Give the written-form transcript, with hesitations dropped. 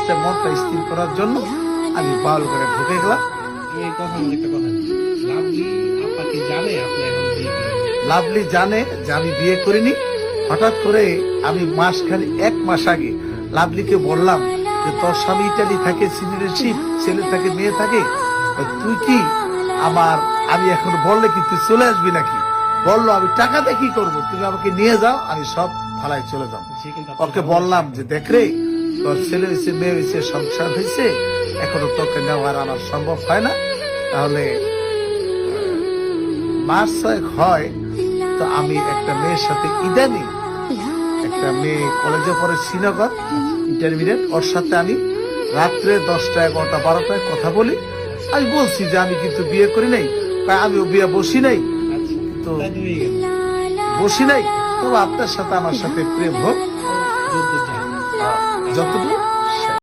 লাস্টে মনটা স্থির করার জন্য আমি বাউল করে ঢুকে গেলাম। এই কথা বলে একটা কথা, লাভলি আপনাকে জানে আপনি এখন বিয়ে করেন? লাভলি জানে যে আমি বিয়ে করিনি। হঠাৎ করে আমি মাসখানি 1 মাস আগে লাভলিকে বললাম যে তোর স্বামী ইটালি থাকে, সিটিজেনশিপ, ছেলে থাকে, মেয়ে থাকে, তুই কি আমি এখন বললে কি তুই চলে আসবি নাকি? বললো আমি টাকাতে কি করবো, তুমি আমাকে নিয়ে যাও, আমি সব ফালাই চলে যাবো। সে কিন্তু আপনার ওকে বললাম যে দেখ রে, তোর ছেলে হয়েছে, মেয়ে হয়েছে, সংসার হয়েছে, এখনো তোকে নেওয়ার আমার সম্ভব হয় না। তাহলে মাস 6 হয় তো আমি একটা মেয়ের সাথে ইদানিং, একটা মেয়ে কলেজে পড়ে শ্রীনগর, ইন্টারমিডিয়েট, ওর সাথে আমি রাত্রে 10টা 11টা 12টায় কথা বলি। আমি বলছি যে আমি কিন্তু বিয়ে করি নাই, আমিও বিয়ে বসি নাই, আচ্ছা, তো তাই তো হয়ে গেল। বসি নাই, তো আপনার সাথে আমার সাথে প্রেম হোক, যদ্দূর যায়। যতটুকু